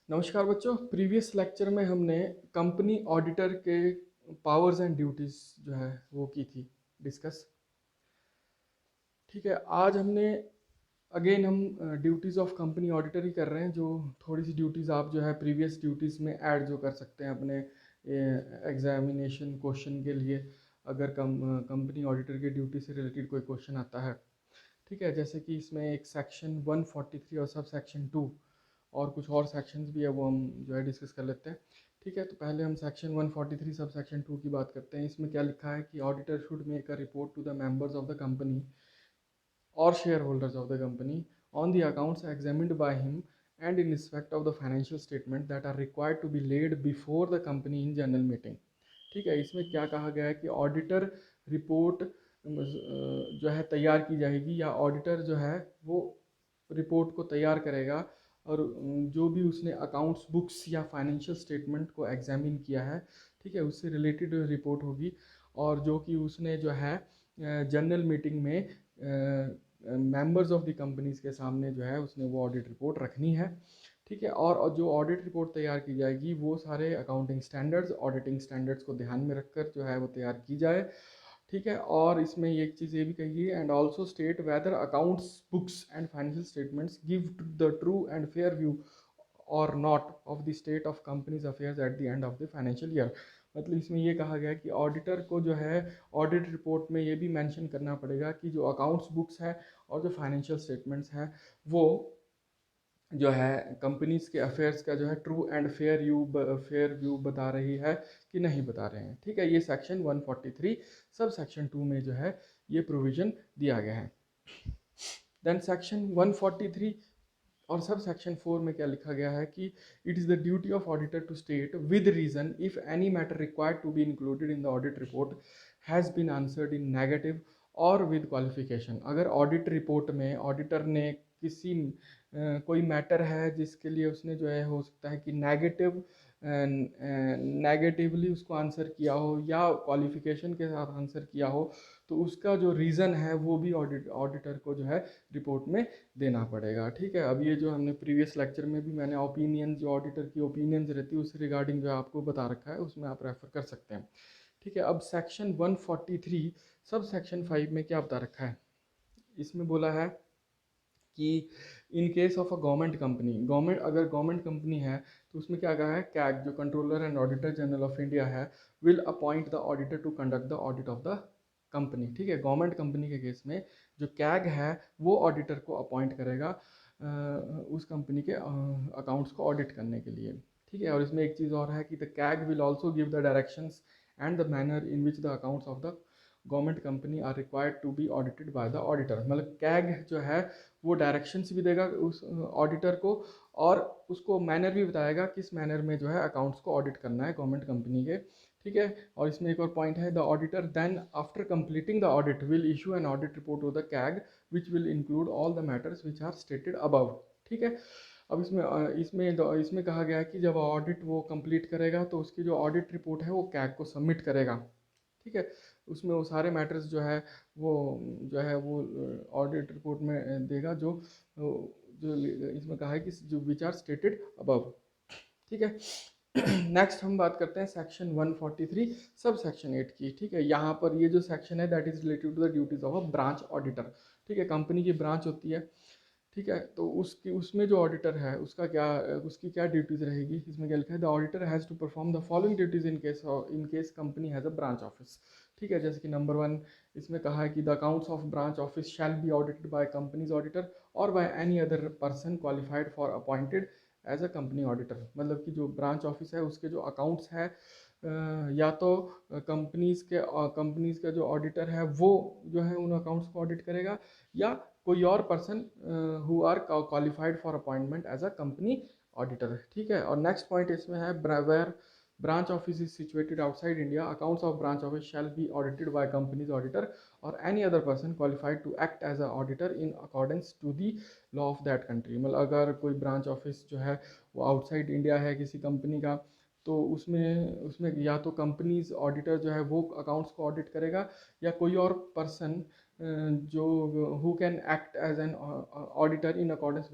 नमस्कार बच्चों। Previous lecture में हमने कंपनी ऑडिटर के पावर्स एंड ड्यूटीज़ जो है वो की थी डिस्कस। ठीक है, आज हमने अगेन हम ड्यूटीज़ ऑफ कंपनी ऑडिटर ही कर रहे हैं। जो थोड़ी सी ड्यूटीज़ आप जो है प्रीवियस ड्यूटीज़ में ऐड जो कर सकते हैं अपने एग्जामिनेशन क्वेश्चन के लिए, अगर कंपनी ऑडिटर की ड्यूटी से रिलेटेड कोई क्वेश्चन आता है। ठीक है, जैसे कि इसमें एक सेक्शन 143 और सब सेक्शन 2 और कुछ और सेक्शंस भी है, वो हम जो है डिस्कस कर लेते हैं। ठीक है, तो पहले हम सेक्शन 143 सब सेक्शन 2 की बात करते हैं। इसमें क्या लिखा है कि auditor should make a report to the members of the company or shareholders of the company on the accounts examined by him and in respect of the financial statement that are required to be laid before the company in general meeting। ठीक है, इसमें क्या कहा गया है कि auditor report जो है तैयार की जाएगी, या ऑडिटर जो है वो रिपोर्ट को तैयार करेगा, और जो भी उसने अकाउंट्स बुक्स या फाइनेंशियल स्टेटमेंट को एग्जामिन किया है, ठीक है, उससे रिलेटेड रिपोर्ट होगी। और जो कि उसने जो है जनरल मीटिंग में मेंबर्स ऑफ द कंपनीज के सामने जो है उसने वो ऑडिट रिपोर्ट रखनी है। ठीक है, और जो ऑडिट रिपोर्ट तैयार की जाएगी वो सारे अकाउंटिंग स्टैंडर्ड्स, ऑडिटिंग स्टैंडर्ड्स को ध्यान में रखकर जो है वो तैयार की जाए। ठीक है, और इसमें एक चीज़ ये भी कही है, and also state whether accounts books and financial statements give the true and fair view और not of the state of company's affairs at the end of the financial year. मतलब इसमें ये कहा गया है कि ऑडिटर को जो है ऑडिट रिपोर्ट में ये भी मेंशन करना पड़ेगा कि जो अकाउंट्स बुक्स है और जो फाइनेंशियल स्टेटमेंट्स हैं वो जो है कंपनीज के अफेयर्स का जो है ट्रू एंड फेयर व्यू बता रही है कि नहीं बता रहे हैं। ठीक है, ये सेक्शन 143 सब सेक्शन 2 में जो है ये प्रोविज़न दिया गया है। देन सेक्शन 143 और सब सेक्शन 4 में क्या लिखा गया है कि it is the duty of auditor to state with reason if any matter required to be included in the audit report has been answered in negative और विद क्वालिफिकेशन। अगर audit report में auditor ने किसी कोई matter है जिसके लिए उसने जो है हो सकता है कि नेगेटिवली उसको आंसर किया हो या क्वालिफिकेशन के साथ आंसर किया हो, तो उसका जो रीज़न है वो भी ऑडिटर को जो है रिपोर्ट में देना पड़ेगा। ठीक है, अब ये जो हमने प्रीवियस लेक्चर में भी मैंने ओपिनियन, जो ऑडिटर की ओपिनियंस रहती है उस रिगार्डिंग जो आपको बता रखा है, उसमें आप रेफर कर सकते हैं। ठीक है, अब सेक्शन 143 सब सेक्शन 5 में क्या बता रखा है। इसमें बोला है कि in case of a government company, अगर गवर्नमेंट कंपनी है तो उसमें क्या कहा है, कैग जो controller and auditor general of India है will appoint the auditor to conduct the audit of the company. ठीक है, गवर्नमेंट कंपनी के केस में जो कैग है वो ऑडिटर को अपॉइंट करेगा उस कंपनी के अकाउंट्स को ऑडिट करने के लिए। ठीक है, और इसमें एक चीज़ और है कि the CAG will also give the directions and the manner in which the accounts of the government company are required to B audited by the auditor. मतलब कैग जो है वो डायरेक्शंस भी देगा उस ऑडिटर को, और उसको मैनर भी बताएगा किस मैनर में जो है अकाउंट्स को ऑडिट करना है गवर्नमेंट कंपनी के। ठीक है, और इसमें एक और पॉइंट है, the auditor then after completing the audit will issue an audit report to the CAG which will include all the matters which are stated above. ठीक है, अब इसमें कहा गया है कि जब ऑडिट वो कंप्लीट करेगा तो उसकी जो ऑडिट रिपोर्ट है वो कैग को सबमिट करेगा। ठीक है, उसमें वो सारे मैटर्स जो है वो ऑडिट रिपोर्ट में देगा, जो जो इसमें कहा है कि जो विच आर स्टेटेड अबव। ठीक है, नेक्स्ट हम बात करते हैं सेक्शन 143 सब सेक्शन 8 की। ठीक है, यहाँ पर ये जो सेक्शन है that is related to the duties of a branch auditor. ठीक है, कंपनी की ब्रांच होती है। ठीक है, तो उसमें जो ऑडिटर है उसकी क्या ड्यूटीज़ रहेगी। इसमें क्या लिखा है, the auditor has to perform the following duties in case company has a branch office. ठीक है, जैसे कि नंबर 1 इसमें कहा है कि the accounts of branch office shall be audited by company's auditor और by any other person qualified for appointed as a company auditor. मतलब कि जो ब्रांच ऑफिस है उसके जो अकाउंट्स है या तो कंपनीज का जो ऑडिटर है वो जो है उन अकाउंट्स को ऑडिट करेगा, या कोई और person who are qualified for appointment as a company auditor. ठीक है, और नेक्स्ट पॉइंट इसमें है, where branch office is situated outside India, accounts of branch office shall be audited by company's auditor or any other person qualified to act as a auditor in accordance to the law of that country। मतलब अगर कोई branch office जो है वो outside India है किसी company का, तो उसमें उसमें या तो कंपनीज ऑडिटर जो है वो अकाउंट्स को ऑडिट करेगा, या कोई और पर्सन जो who can act as an auditor in accordance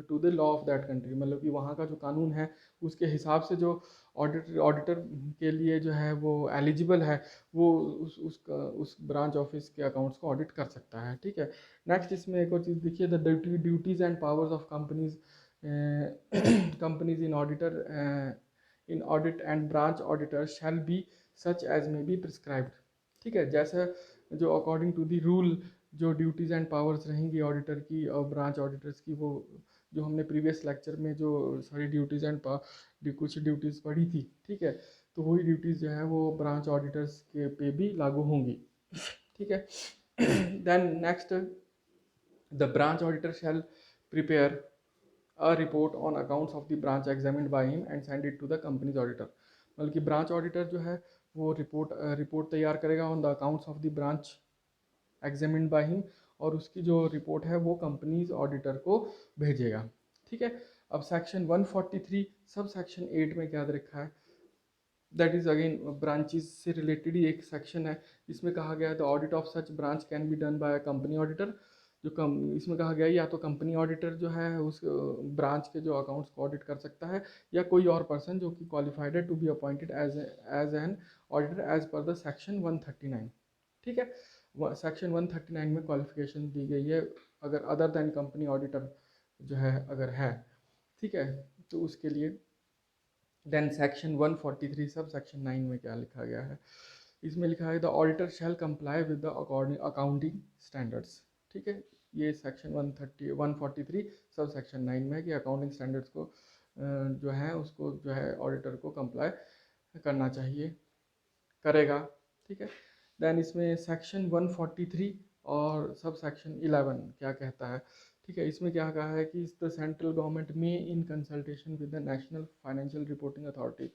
to the law of that country, मतलब कि वहाँ का जो कानून है उसके हिसाब से जो ऑडिटर के लिए जो है वो एलिजिबल है, वो उस ब्रांच ऑफिस के अकाउंट्स को ऑडिट कर सकता है। ठीक है, नेक्स्ट इसमें एक और चीज़ देखिए, the duties and powers of companies companies in audit and branch auditor shall be such as may be prescribed. ठीक है, जैसे जो अकॉर्डिंग टू दी रूल जो ड्यूटीज़ एंड पावर्स रहेंगी ऑडिटर की और ब्रांच ऑडिटर्स की, वो जो हमने प्रीवियस लेक्चर में जो सारी ड्यूटीज़ एंड कुछ ड्यूटीज़ पढ़ी थी, ठीक है, तो वही ड्यूटीज़ जो है वो ब्रांच ऑडिटर्स के पे भी लागू होंगी। ठीक है, then next, the branch auditor shall prepare a report on accounts of the branch examined by him and send it to the company's auditor। मतलब कि ब्रांच ऑडिटर जो है वो रिपोर्ट तैयार करेगा on the accounts of the branch examined by him, और उसकी जो रिपोर्ट है वो कंपनीज ऑडिटर को भेजेगा। ठीक है, अब सेक्शन 143 सब सेक्शन 8 में क्या रखा है, दैट इज़ अगेन ब्रांचेस से रिलेटेड ही एक सेक्शन है। इसमें कहा गया है the audit of such branch can be done by a company auditor. इसमें कहा गया है या तो कंपनी ऑडिटर जो है उस ब्रांच के जो अकाउंट्स को ऑडिट कर सकता है, या कोई और पर्सन जो कि क्वालिफाइड है to be appointed as an auditor as per the section 139। ठीक है, सेक्शन 139 में क्वालिफिकेशन दी गई है, अगर अदर देन कंपनी ऑडिटर जो है अगर है, ठीक है, तो उसके लिए। देन सेक्शन 143 सब सेक्शन 9 में क्या लिखा गया है, इसमें लिखा है the auditor shall comply with the accounting standards. ठीक है, ये सेक्शन 143 सब सेक्शन 9 में है कि अकाउंटिंग स्टैंडर्ड्स को जो है उसको जो है ऑडिटर को कंप्लाई करना चाहिए, करेगा। ठीक है, देन इसमें सेक्शन 143 और सब सेक्शन 11 क्या कहता है। ठीक है, इसमें क्या कहा है कि द सेंट्रल गवर्नमेंट में in consultation with the national financial reporting authority,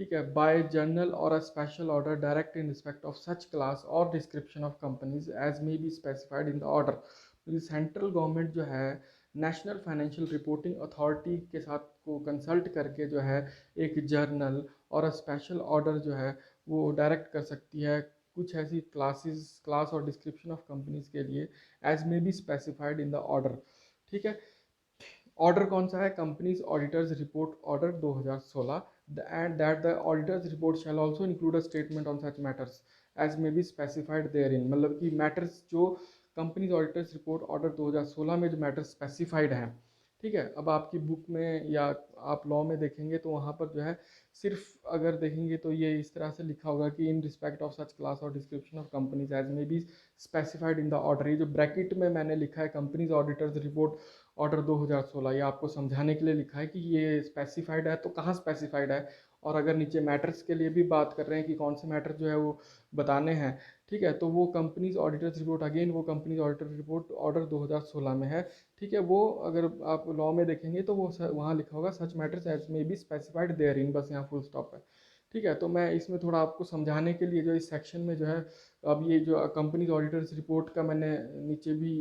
ठीक है, बाय जर्नल और a special order direct in respect of such class और description of companies as may be specified in the order. Central government जो है national financial reporting authority के साथ को consult करके जो है एक जर्नल और स्पेशल ऑर्डर जो है वो डायरेक्ट कर सकती है कुछ ऐसी क्लास और डिस्क्रिप्शन ऑफ कंपनीज के लिए as may be specified in the order. ठीक है, ऑर्डर कौन सा है, companies auditors report order 2016, and that the auditors report shall also include a statement on such matters as may be specified therein. मतलब कि matters जो companies auditors report order 2016 में जो मैटर्स स्पेसिफाइड हैं, ठीक है, अब आपकी बुक में या आप लॉ में देखेंगे तो वहाँ पर जो है सिर्फ अगर देखेंगे तो ये इस तरह से लिखा होगा कि in respect of such class और description of companies as may be specified in the order. ये जो ब्रैकेट में मैंने लिखा है कंपनीज ऑडिटर्स रिपोर्ट ऑर्डर 2016, ये आपको समझाने के लिए लिखा है कि ये स्पेसिफाइड है तो कहाँ स्पेसिफाइड है, और अगर नीचे मैटर्स के लिए भी बात कर रहे हैं कि कौन से मैटर जो है वो बताने हैं, ठीक है, तो वो कंपनीज ऑडिटर्स रिपोर्ट अगेन वो कंपनीज ऑडिटर रिपोर्ट ऑर्डर 2016 में है। ठीक है, वो अगर आप लॉ में देखेंगे तो वो वहाँ लिखा होगा such matters as may be specified therein, बस यहाँ फुल स्टॉप है। ठीक है, तो मैं इसमें थोड़ा आपको समझाने के लिए जो इस सेक्शन में जो है अब ये जो कंपनीज ऑडिटर्स रिपोर्ट का मैंने नीचे भी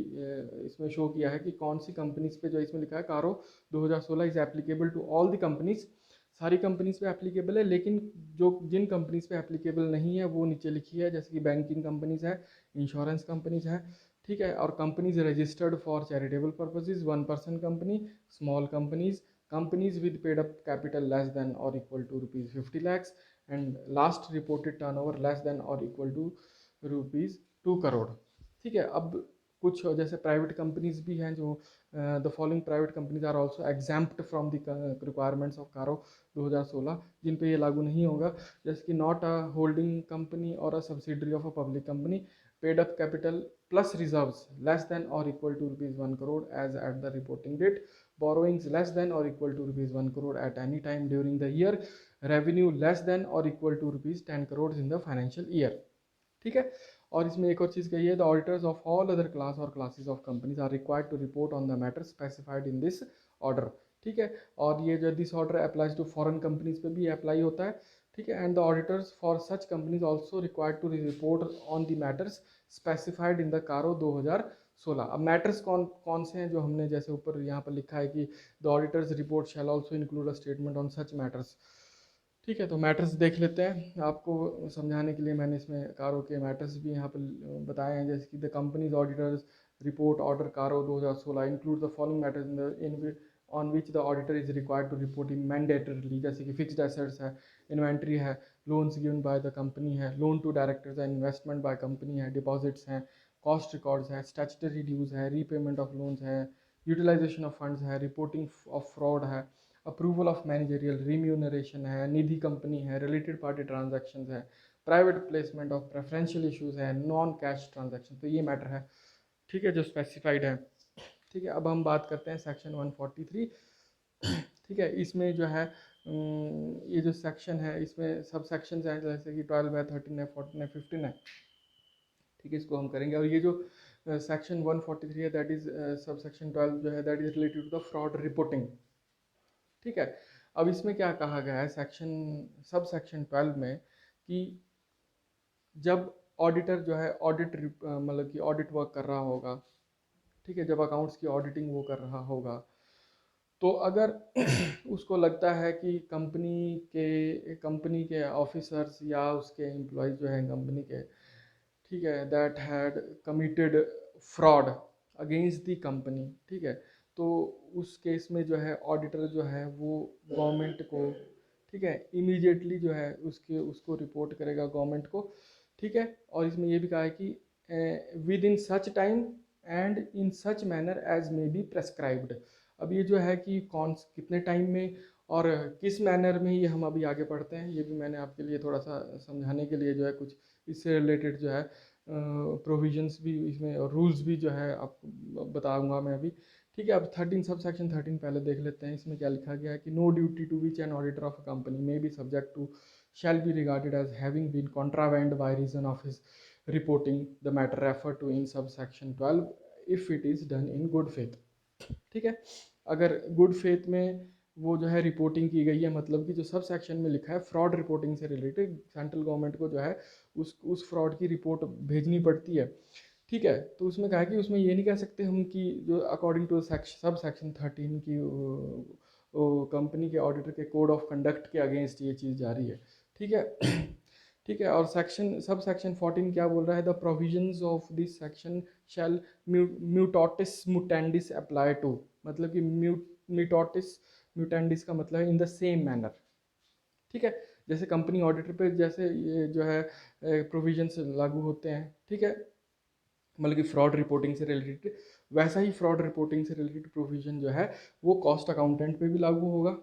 इसमें शो किया है कि कौन सी कंपनीज पे जो इसमें लिखा है CARO 2016 is applicable to all the companies, सारी कंपनीज पे एप्लीकेबल है, लेकिन जो जिन कंपनीज पे एप्लीकेबल नहीं है वो नीचे लिखी है, जैसे कि बैंकिंग कंपनीज है, इंश्योरेंस कंपनीज है, ठीक है, और companies registered for charitable purposes, one person company, small companies, companies with paid up capital less than और equal to ₹50 lakhs, and last reported turnover less than और इक्वल टू ₹2 करोड़। ठीक है, अब कुछ जैसे प्राइवेट कंपनीज भी हैं जो the following private companies are also exempt from the requirements of CARO 2016, जिन पे ये लागू नहीं होगा, जैसे कि नॉट अ होल्डिंग कंपनी और a subsidiary of a public company, paid up capital plus reserves less than और equal to ₹1 crore as at the reporting date, borrowings less than or equal to ₹1 crore at any time during the year, revenue less than or equal to ₹10 crores in the financial year। ठीक है, और इसमें एक और चीज़ कही है the auditors of all other class और classes of companies are required to report on the matter specified in this order. ठीक है, और ये जो this order applies to foreign companies पे भी अप्लाई होता है। ठीक है, and the auditors for such companies also required to report on the matters specified in the CARO 2016। अब मैटर्स कौन कौन से हैं जो हमने जैसे ऊपर यहाँ पर लिखा है कि the auditors report shall also include a statement on such matters, ठीक है, तो मैटर्स देख लेते हैं। आपको समझाने के लिए मैंने इसमें कारो के मैटर्स भी यहाँ पर बताए हैं, जैसे कि the companies auditors report order CARO 2016 include the following matters in on which the auditor is required to report in mandatorily, जैसे कि फिक्स्ड एसेट्स है, इन्वेंट्री है, loans given by the company है, लोन टू डायरेक्टर्स है, investment by company है, deposits हैं, cost records है, statutory dues है, रीपेमेंट ऑफ लोन्स है, यूटिलाइजेशन ऑफ फंड्स है, रिपोर्टिंग ऑफ फ्रॉड है, अप्रूवल ऑफ मैनेजरियल रिम्यूनरेशन है, निधि कंपनी है, रिलेटेड पार्टी ट्रांजैक्शंस है, private placement of preferential issues है, नॉन कैश ट्रांजैक्शन। तो ये मैटर है, ठीक है, जो स्पेसिफाइड है। ठीक है, अब हम बात करते हैं सेक्शन 143। ठीक है, इसमें जो है ये जो सेक्शन है इसमें सब सेक्शन हैं, जैसे कि 12 है, 13 है, 14 है, 15 है। ठीक है, इसको हम करेंगे। और ये जो सेक्शन 143 है, दैट इज सब सेक्शन 12 जो है, that is related to the fraud reporting. ठीक है, अब इसमें क्या कहा गया है सब सेक्शन 12 में कि जब ऑडिटर जो है ऑडिट मतलब कि ऑडिट वर्क कर रहा होगा, ठीक है, जब अकाउंट्स की ऑडिटिंग वो कर रहा होगा, तो अगर उसको लगता है कि कंपनी के ऑफिसर्स या उसके एम्प्लॉयज जो हैं कंपनी के, ठीक है, that had committed fraud against the company, ठीक है, तो उस केस में जो है ऑडिटर जो है वो गवर्नमेंट को, ठीक है, इमीडिएटली जो है उसको रिपोर्ट करेगा गवर्नमेंट को। ठीक है, और इसमें ये भी कहा है कि within such time and in such manner as may be prescribed. अब ये जो है कि कौन कितने टाइम में और किस मैनर में, ये हम अभी आगे पढ़ते हैं। ये भी मैंने आपके लिए थोड़ा सा समझाने के लिए जो है कुछ इससे रिलेटेड जो है प्रोविजंस भी इसमें और रूल्स भी जो है आपको बताऊंगा मैं अभी। ठीक है, अब 13 सब सेक्शन 13 पहले देख लेते हैं। इसमें क्या लिखा गया है कि no duty to which an auditor of a company may be subject to shall be regarded as having been contravened by reason of his reporting the matter referred to in subsection 12 if it is done in good faith। ठीक है, अगर good faith में वो जो है reporting की गई है, मतलब कि जो सब सेक्शन में लिखा है फ्रॉड रिपोर्टिंग से रिलेटेड सेंट्रल गवर्नमेंट को जो है उस फ्रॉड की रिपोर्ट भेजनी पड़ती है। ठीक है, तो उसमें कहा कि उसमें ये नहीं कह सकते हम कि जो अकॉर्डिंग टू सब सेक्शन 13 की कंपनी के ऑडिटर के कोड ऑफ कंडक्ट के अगेंस्ट ये चीज़ जारी है। ठीक है। ठीक है, और सब सेक्शन 14 क्या बोल रहा है, the provisions of this section shall mutatis mutandis apply to, मतलब कि म्यूटोटिस म्यूटेंडिस का मतलब है इन द सेम मैनर। ठीक है, जैसे कंपनी ऑडिटर पे जैसे ये जो है प्रोविजंस लागू होते हैं, ठीक है, मतलब कि फ्रॉड रिपोर्टिंग से रिलेटेड, वैसा ही फ्रॉड रिपोर्टिंग से रिलेटेड प्रोविजन जो है वो कॉस्ट अकाउंटेंट पे भी लागू होगा।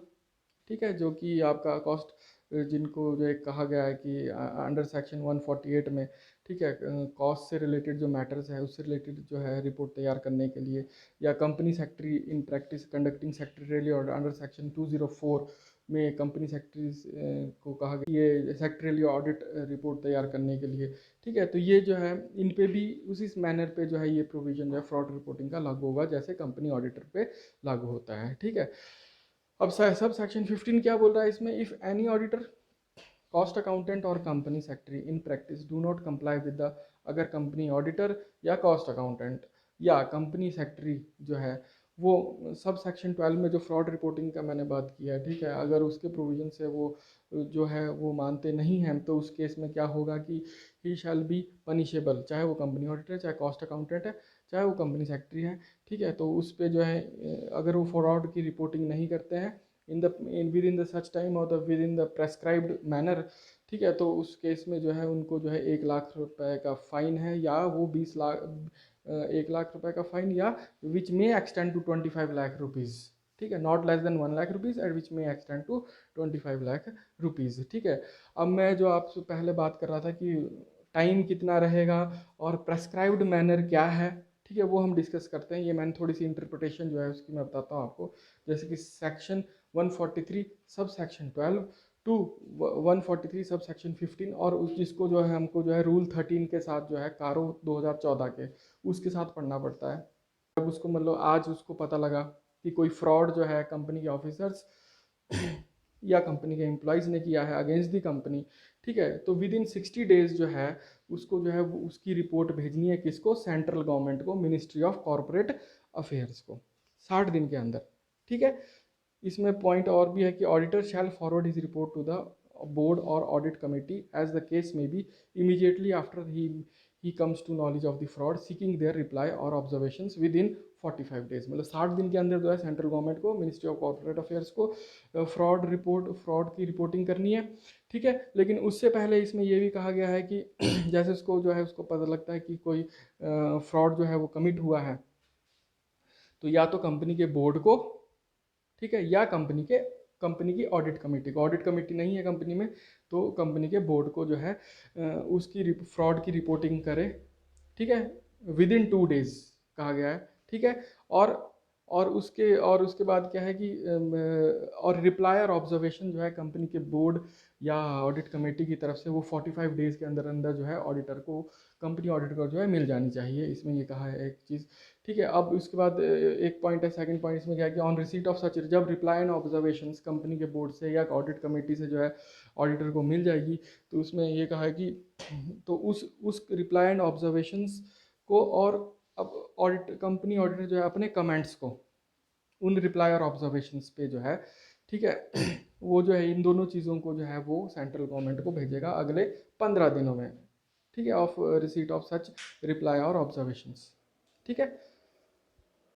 ठीक है, जो कि आपका कॉस्ट जिनको जो एक कहा गया है कि अंडर सेक्शन 148 में, ठीक है, कॉस्ट से रिलेटेड जो मैटर्स है उससे रिलेटेड जो है रिपोर्ट तैयार करने के लिए, या company secretary in practice conducting secretarial और अंडर सेक्शन 204 में कंपनी सेक्रेटरीज को कहा गया ये सेक्रेटरियल ऑडिट रिपोर्ट तैयार करने के लिए। ठीक है, तो ये जो है इन पे भी उसी मैनर पे जो है ये प्रोविजन जो है फ्रॉड रिपोर्टिंग का लागू होगा जैसे कंपनी ऑडिटर पे लागू होता है। ठीक है, अब सब सेक्शन 15 क्या बोल रहा है इसमें, if any auditor cost accountant और company secretary in practice do not comply with the, अगर कंपनी ऑडिटर या कॉस्ट अकाउंटेंट या कंपनी सेक्रेटरी जो है वो सब सेक्शन 12 में जो फ्रॉड रिपोर्टिंग का मैंने बात किया है, ठीक है, अगर उसके प्रोविजन से वो जो है वो मानते नहीं हैं, तो उस केस में क्या होगा कि ही शैल बी पनिशेबल, चाहे वो कंपनी ऑडिटर है, चाहे कॉस्ट अकाउंटेंट है, चाहे वो कंपनी सेक्रेटरी है। ठीक है, तो उस पर जो है अगर वो फ्रॉड की रिपोर्टिंग नहीं करते हैं within the such time और the within the prescribed manner, ठीक है, तो उस केस में जो है उनको जो है 1 लाख रुपए का फाइन है, या वो 1 लाख रुपए का फाइन, या which may extend to 25 lakh rupees. ठीक है, not less than 1 lakh rupees and which may extend to 25 lakh rupees. ठीक है, अब मैं जो आपसे पहले बात कर रहा था कि टाइम कितना रहेगा और प्रेस्क्राइब्ड मैनर क्या है, ठीक है, वो हम डिस्कस करते हैं। ये मैंने थोड़ी सी इंटरप्रिटेशन जो है उसकी मैं बताता हूँ आपको। जैसे कि section 143 sub section 12 to 143 sub section 15, और उस जिसको जो है हमको जो है रूल 13 के साथ जो है कारो 2014 के उसके साथ पढ़ना पड़ता है। जब उसको मतलब आज उसको पता लगा कि कोई फ्रॉड जो है कंपनी के ऑफिसर्स या कंपनी के एम्प्लॉयज़ ने किया है अगेंस्ट दी कंपनी, ठीक है, तो विद इन 60 डेज जो है उसको जो है वो उसकी रिपोर्ट भेजनी है किसको, सेंट्रल गवर्नमेंट को, मिनिस्ट्री ऑफ कॉरपोरेट अफेयर्स को, 60 दिन के अंदर। ठीक है, इसमें पॉइंट और भी है कि auditor shall forward his report to the board or audit committee as the case may be immediately after he comes to knowledge of the fraud, seeking their reply or observations within 45 days। मतलब 60 दिन के अंदर जो है central government को, ministry of corporate affairs को fraud की reporting करनी है। ठीक है, लेकिन उससे पहले इसमें ये भी कहा गया है कि जैसे उसको जो है उसको पता लगता है कि कोई फ्रॉड जो है वो कमिट हुआ है, तो या तो कंपनी के बोर्ड को, ठीक है, या कंपनी की ऑडिट कमेटी को, ऑडिट कमेटी नहीं है कंपनी में तो कंपनी के बोर्ड को जो है उसकी फ्रॉड की रिपोर्टिंग करे। ठीक है, विद इन 2 डेज कहा गया है। ठीक है, और उसके बाद क्या है कि और रिप्लाई और ऑब्जर्वेशन जो है कंपनी के बोर्ड या ऑडिट कमेटी की तरफ से वो 45 डेज के अंदर अंदर जो है ऑडिटर को, कंपनी ऑडिटर को जो है मिल जानी चाहिए, इसमें ये कहा है एक चीज़। ठीक है, अब उसके बाद एक पॉइंट है, सेकंड पॉइंट इसमें क्या है कि ऑन रिसीट ऑफ सच, जब रिप्लाई एंड ऑब्जर्वेशंस कंपनी के बोर्ड से या ऑडिट कमेटी से जो है ऑडिटर को मिल जाएगी, तो उसमें ये कहा है कि तो उस रिप्लाई एंड ऑब्जर्वेशंस को, और अब कंपनी ऑडिटर जो है अपने कमेंट्स को उन रिप्लाई और ऑब्जर्वेशंस पे जो है, ठीक है, वो जो है इन दोनों चीज़ों को जो है वो सेंट्रल गवर्नमेंट को भेजेगा अगले 15 दिनों में। ठीक है, of receipt of such reply और ऑब्जर्वेशंस। ठीक है,